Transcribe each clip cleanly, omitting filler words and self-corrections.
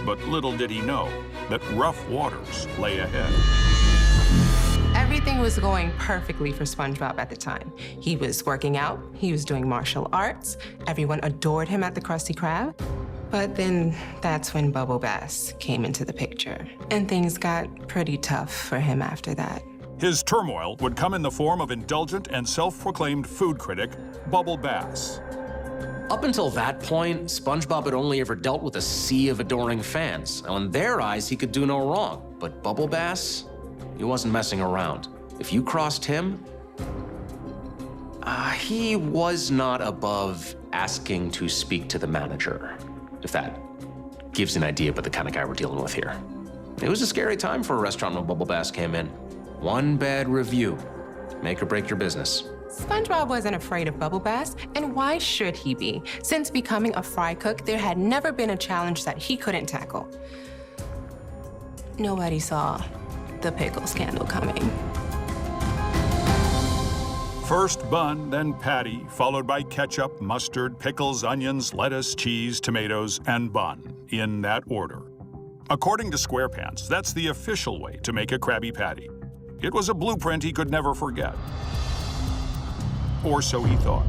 But little did he know that rough waters lay ahead. Everything was going perfectly for SpongeBob at the time. He was working out, he was doing martial arts, everyone adored him at the Krusty Krab. But then that's when Bubble Bass came into the picture, and things got pretty tough for him after that. His turmoil would come in the form of indulgent and self-proclaimed food critic, Bubble Bass. Up until that point, SpongeBob had only ever dealt with a sea of adoring fans. Now, in their eyes, he could do no wrong. But Bubble Bass, he wasn't messing around. If you crossed him, he was not above asking to speak to the manager, if that gives you an idea about the kind of guy we're dealing with here. It was a scary time for a restaurant when Bubble Bass came in. One bad review, make or break your business. SpongeBob wasn't afraid of Bubble Bass, and why should he be? Since becoming a fry cook, there had never been a challenge that he couldn't tackle. Nobody saw the pickle scandal coming. First bun, then patty, followed by ketchup, mustard, pickles, onions, lettuce, cheese, tomatoes, and bun, in that order. According to SquarePants, that's the official way to make a Krabby Patty. It was a blueprint he could never forget. Or so he thought.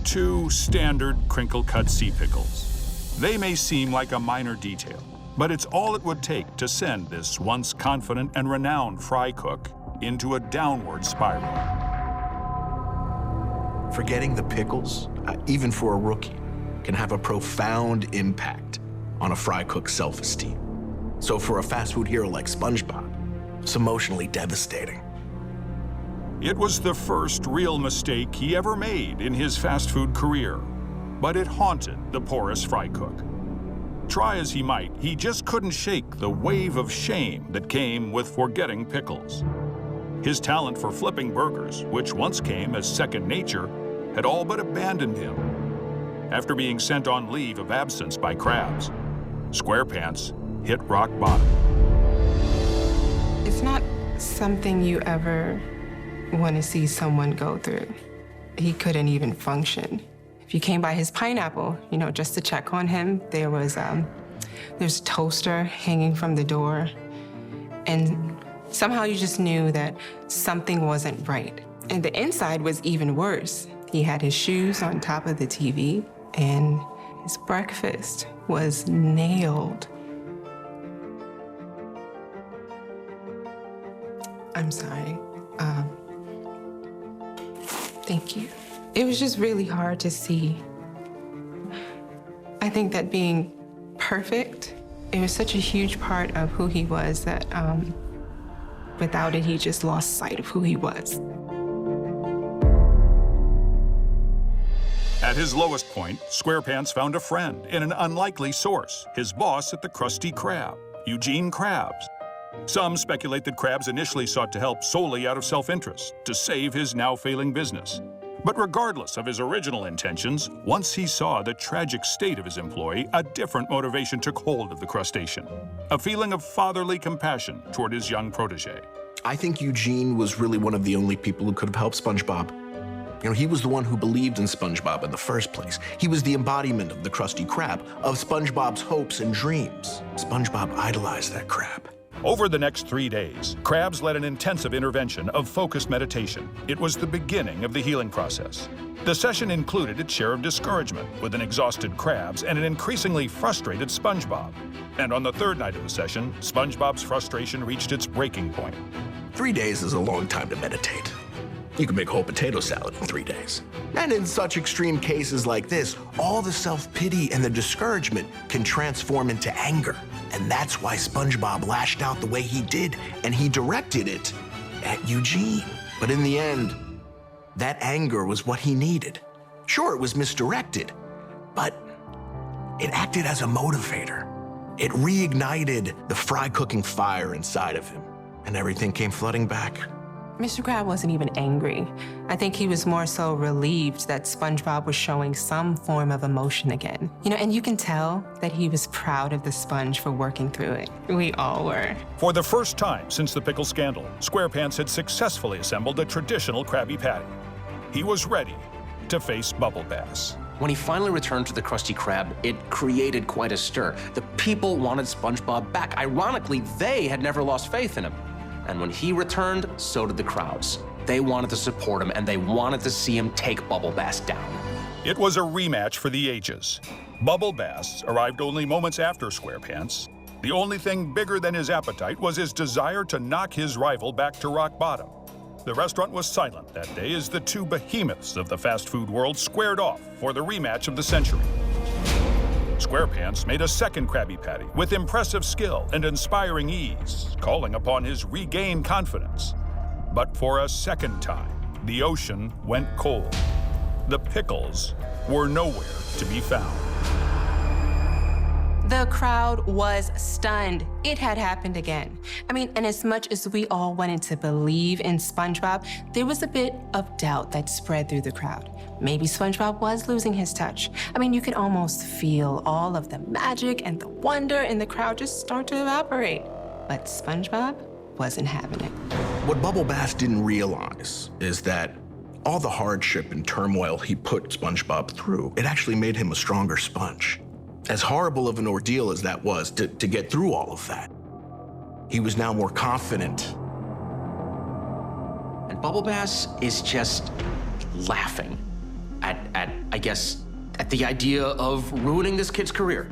2 standard crinkle-cut sea pickles. They may seem like a minor detail, but it's all it would take to send this once confident and renowned fry cook into a downward spiral. Forgetting the pickles, even for a rookie, can have a profound impact on a fry cook's self-esteem. So for a fast food hero like SpongeBob, it's emotionally devastating. It was the first real mistake he ever made in his fast food career, but it haunted the porous fry cook. Try as he might, he just couldn't shake the wave of shame that came with forgetting pickles. His talent for flipping burgers, which once came as second nature, had all but abandoned him. After being sent on leave of absence by Krabs, SquarePants hit rock bottom. It's not something you ever want to see someone go through. He couldn't even function. If you came by his pineapple, just to check on him, there's a toaster hanging from the door. And somehow you just knew that something wasn't right. And the inside was even worse. He had his shoes on top of the TV, and his breakfast was nailed. I'm sorry. Thank you. It was just really hard to see. I think that being perfect, it was such a huge part of who he was that without it, he just lost sight of who he was. At his lowest point, SquarePants found a friend in an unlikely source, his boss at the Krusty Krab, Eugene Krabs. Some speculate that Krabs initially sought to help solely out of self-interest, to save his now-failing business. But regardless of his original intentions, once he saw the tragic state of his employee, a different motivation took hold of the crustacean. A feeling of fatherly compassion toward his young protege. I think Eugene was really one of the only people who could have helped SpongeBob. He was the one who believed in SpongeBob in the first place. He was the embodiment of the Krusty Krab, of SpongeBob's hopes and dreams. SpongeBob idolized that crab. Over the next 3 days, Krabs led an intensive intervention of focused meditation. It was the beginning of the healing process. The session included its share of discouragement, with an exhausted Krabs and an increasingly frustrated SpongeBob. And on the 3rd night of the session, SpongeBob's frustration reached its breaking point. 3 days is a long time to meditate. You can make a whole potato salad in 3 days. And in such extreme cases like this, all the self-pity and the discouragement can transform into anger. And that's why SpongeBob lashed out the way he did, and he directed it at Eugene. But in the end, that anger was what he needed. Sure, it was misdirected, but it acted as a motivator. It reignited the fry cooking fire inside of him, and everything came flooding back. Mr. Krab wasn't even angry. I think he was more so relieved that SpongeBob was showing some form of emotion again. And you can tell that he was proud of the sponge for working through it. We all were. For the first time since the pickle scandal, SquarePants had successfully assembled a traditional Krabby Patty. He was ready to face Bubble Bass. When he finally returned to the Krusty Krab, it created quite a stir. The people wanted SpongeBob back. Ironically, they had never lost faith in him. And when he returned, so did the crowds. They wanted to support him, and they wanted to see him take Bubble Bass down. It was a rematch for the ages. Bubble Bass arrived only moments after SquarePants. The only thing bigger than his appetite was his desire to knock his rival back to rock bottom. The restaurant was silent that day as the two behemoths of the fast food world squared off for the rematch of the century. SquarePants made a second Krabby Patty with impressive skill and inspiring ease, calling upon his regained confidence. But for a second time, the ocean went cold. The pickles were nowhere to be found. The crowd was stunned. It had happened again. I mean, and as much as we all wanted to believe in SpongeBob, there was a bit of doubt that spread through the crowd. Maybe SpongeBob was losing his touch. I mean, you could almost feel all of the magic and the wonder in the crowd just start to evaporate. But SpongeBob wasn't having it. What Bubble Bass didn't realize is that all the hardship and turmoil he put SpongeBob through, it actually made him a stronger sponge. As horrible of an ordeal as that was to get through all of that, he was now more confident. And Bubble Bass is just laughing at the idea of ruining this kid's career.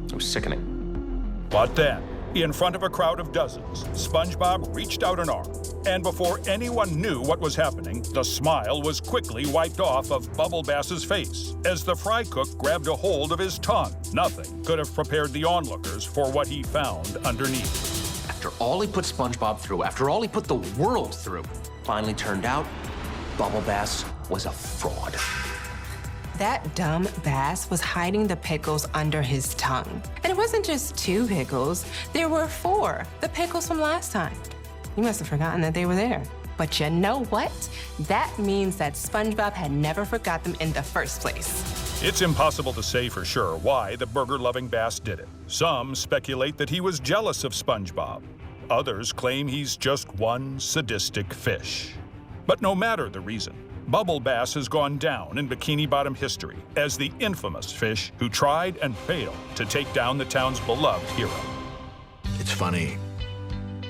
It was sickening. But then, in front of a crowd of dozens, SpongeBob reached out an arm. And before anyone knew what was happening, the smile was quickly wiped off of Bubble Bass's face as the fry cook grabbed a hold of his tongue. Nothing could have prepared the onlookers for what he found underneath. After all he put SpongeBob through, after all he put the world through, finally turned out, Bubble Bass was a fraud. That dumb bass was hiding the pickles under his tongue. And it wasn't just 2 pickles, there were 4, the pickles from last time. You must have forgotten that they were there. But you know what? That means that SpongeBob had never forgot them in the first place. It's impossible to say for sure why the burger-loving bass did it. Some speculate that he was jealous of SpongeBob. Others claim he's just one sadistic fish. But no matter the reason, Bubble Bass has gone down in Bikini Bottom history as the infamous fish who tried and failed to take down the town's beloved hero. It's funny,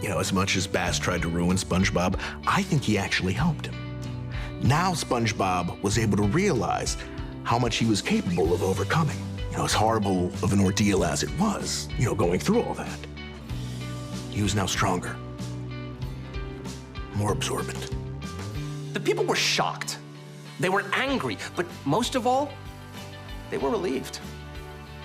you know, as much as Bass tried to ruin SpongeBob, I think he actually helped him. Now SpongeBob was able to realize how much he was capable of overcoming. You know, as horrible of an ordeal as it was, you know, going through all that. He was now stronger, more absorbent. The people were shocked. They were angry, but most of all, they were relieved.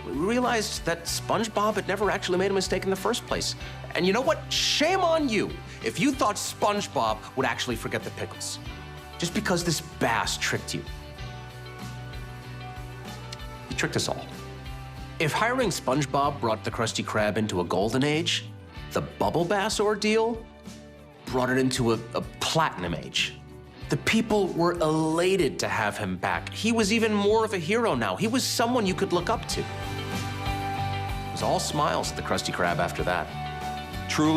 We realized that SpongeBob had never actually made a mistake in the first place. And you know what? Shame on you if you thought SpongeBob would actually forget the pickles. Just because this bass tricked you. He tricked us all. If hiring SpongeBob brought the Krusty Krab into a golden age, the Bubble Bass ordeal brought it into a platinum age. The people were elated to have him back. He was even more of a hero now. He was someone you could look up to. It was all smiles at the Krusty Krab after that. Truly